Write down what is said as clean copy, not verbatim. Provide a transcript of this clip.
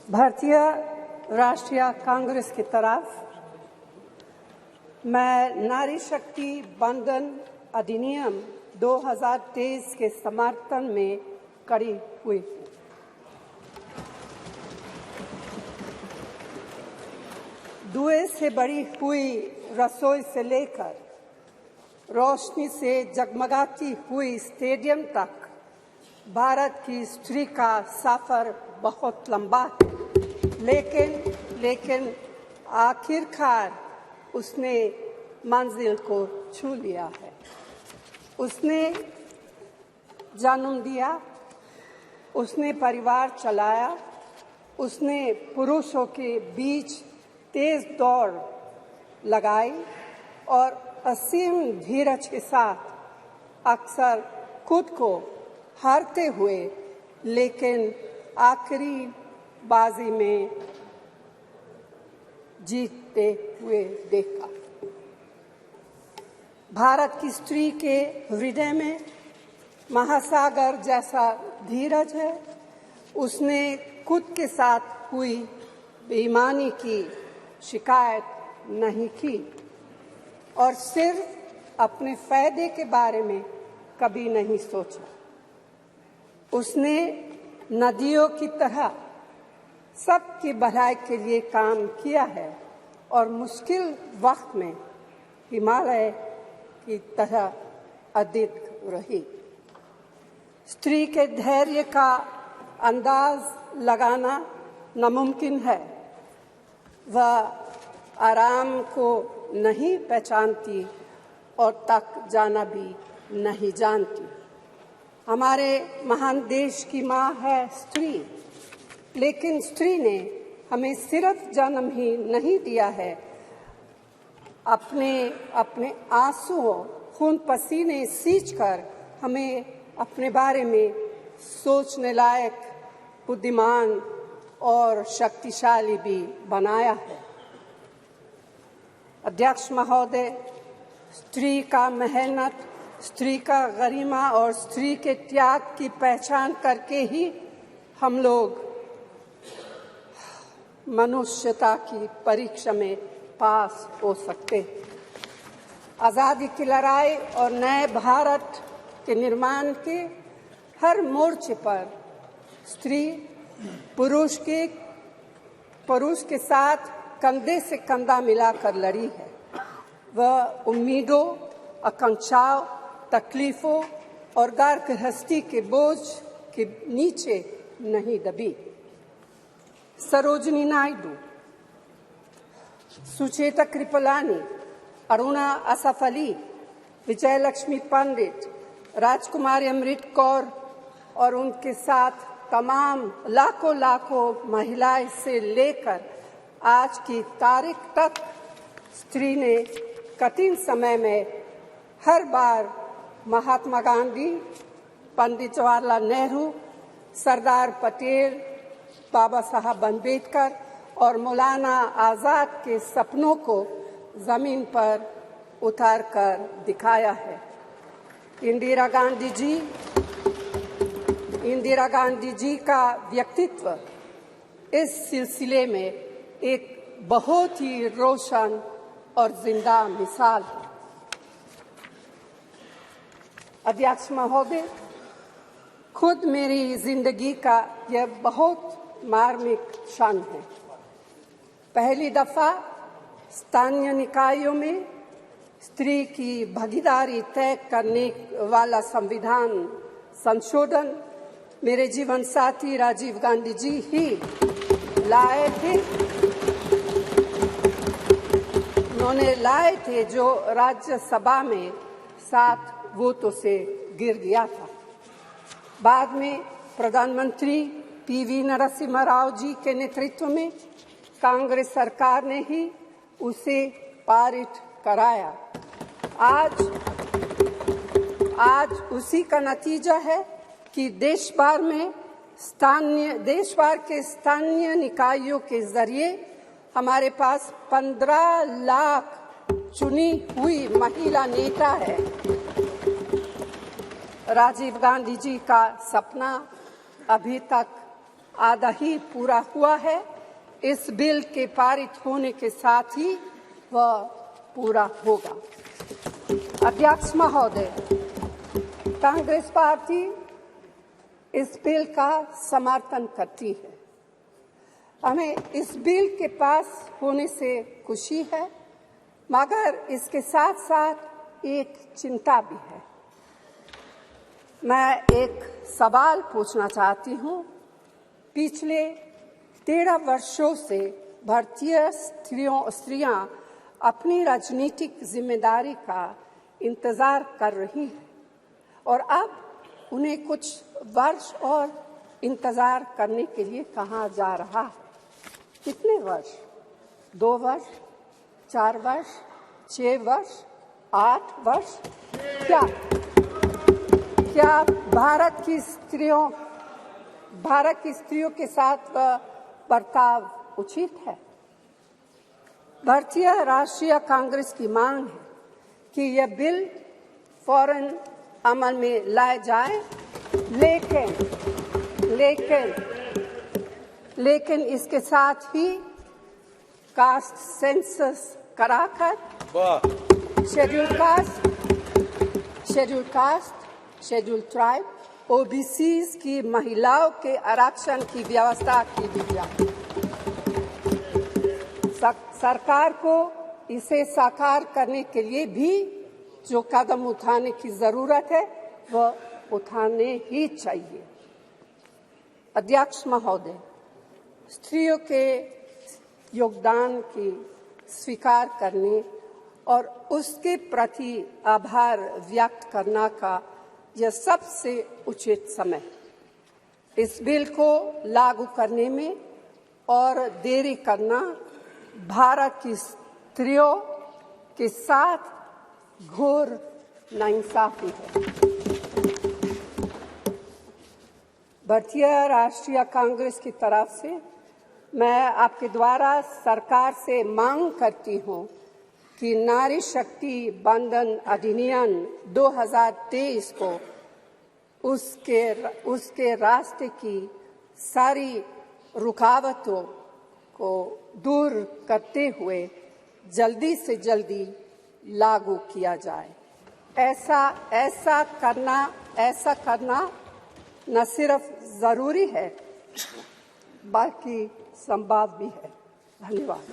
भारतीय राष्ट्रीय कांग्रेस की तरफ मैं नारी शक्ति बंधन अधिनियम 2023 के समर्थन में खड़ी हुई हूँ। धुएं से भरी हुई रसोई से लेकर रोशनी से जगमगाती हुई स्टेडियम तक भारत की स्त्री का सफर बहुत लंबा है, लेकिन आखिरकार उसने मंजिल को छू लिया है। उसने जन्म दिया, उसने परिवार चलाया, उसने पुरुषों के बीच तेज दौड़ लगाई और असीम धीरज के साथ अक्सर खुद को हारते हुए लेकिन आखिरी बाजी में जीतते हुए देखा। भारत की स्त्री के हृदय में महासागर जैसा धीरज है। उसने खुद के साथ हुई बेईमानी की शिकायत नहीं की और सिर्फ अपने फायदे के बारे में कभी नहीं सोचा। उसने नदियों की तरह सबकी भलाई के लिए काम किया है और मुश्किल वक्त में हिमालय की तरह अडिग रही। स्त्री के धैर्य का अंदाज लगाना नामुमकिन है। वह आराम को नहीं पहचानती और तक जाना भी नहीं जानती। हमारे महान देश की माँ है स्त्री, लेकिन स्त्री ने हमें सिर्फ जन्म ही नहीं दिया है, अपने आंसुओं खून पसीने सींचकर हमें अपने बारे में सोचने लायक, बुद्धिमान और शक्तिशाली भी बनाया है। अध्यक्ष महोदय, स्त्री का मेहनत, स्त्री का गरिमा और स्त्री के त्याग की पहचान करके ही हम लोग मनुष्यता की परीक्षा में पास हो सकते हैं। आज़ादी की लड़ाई और नए भारत के निर्माण के हर मोर्चे पर स्त्री पुरुष के साथ कंधे से कंधा मिलाकर लड़ी है। वह उम्मीदों, आकांक्षाओं, तकलीफों और घर गृहस्थी के बोझ के नीचे नहीं दबी। सरोजिनी नायडू, सुचेता कृपलानी, अरुणा असफ अली, विजयलक्ष्मी पंडित, राजकुमारी अमृत कौर और उनके साथ तमाम लाखों महिलाएं से लेकर आज की तारीख तक स्त्री ने कठिन समय में हर बार महात्मा गांधी, पंडित जवाहरलाल नेहरू, सरदार पटेल, बाबा साहब अम्बेडकर और मौलाना आज़ाद के सपनों को जमीन पर उतार कर दिखाया है। इंदिरा गांधी जी का व्यक्तित्व इस सिलसिले में एक बहुत ही रोशन और जिंदा मिसाल है। अध्यक्ष महोदय, खुद मेरी जिंदगी का यह बहुत मार्मिक क्षण है। पहली दफा स्थानीय निकायों में स्त्री की भागीदारी तय करने वाला संविधान संशोधन मेरे जीवन साथी राजीव गांधी जी ही लाए थे। उन्होंने लाए थे जो राज्यसभा में 7 वोटों से गिर गया था। बाद में प्रधानमंत्री पीवी नरसिम्हा राव जी के नेतृत्व में कांग्रेस सरकार ने ही उसे पारित कराया। आज उसी का नतीजा है कि देश भर के स्थानीय निकायों के जरिए हमारे पास 15 लाख चुनी हुई महिला नेता है। राजीव गांधी जी का सपना अभी तक आधा ही पूरा हुआ है। इस बिल के पारित होने के साथ ही वह पूरा होगा। अध्यक्ष महोदय, कांग्रेस पार्टी इस बिल का समर्थन करती है। हमें इस बिल के पास होने से खुशी है, मगर इसके साथ साथ एक चिंता भी है। मैं एक सवाल पूछना चाहती हूँ। पिछले 13 वर्षों से भारतीय स्त्रियां अपनी राजनीतिक जिम्मेदारी का इंतजार कर रही हैं और अब उन्हें कुछ वर्ष और इंतजार करने के लिए कहा जा रहा है। कितने वर्ष? 2 वर्ष, 4 वर्ष, 6 वर्ष, 8 वर्ष? क्या भारत की स्त्रियों के साथ बर्ताव उचित है? भारतीय राष्ट्रीय कांग्रेस की मांग है कि यह बिल फौरन अमल में लाया जाए, लेकिन इसके साथ ही कास्ट सेंसस कराकर शेड्यूल ट्राइब, ओबीसीज की महिलाओं के आरक्षण की व्यवस्था की भी जाए। सरकार को इसे साकार करने के लिए भी जो कदम उठाने की जरूरत है वह उठाने ही चाहिए। अध्यक्ष महोदय, स्त्रियों के योगदान की स्वीकार करने और उसके प्रति आभार व्यक्त करना का यह सबसे उचित समय। इस बिल को लागू करने में और देरी करना भारत की स्त्रियों के साथ घोर नाइंसाफी है। भारतीय राष्ट्रीय कांग्रेस की तरफ से मैं आपके द्वारा सरकार से मांग करती हूं कि नारी शक्ति बंधन अधिनियम 2023 को उसके रास्ते की सारी रुकावटों को दूर करते हुए जल्दी से जल्दी लागू किया जाए। ऐसा करना न सिर्फ जरूरी है बल्कि संभव भी है। धन्यवाद।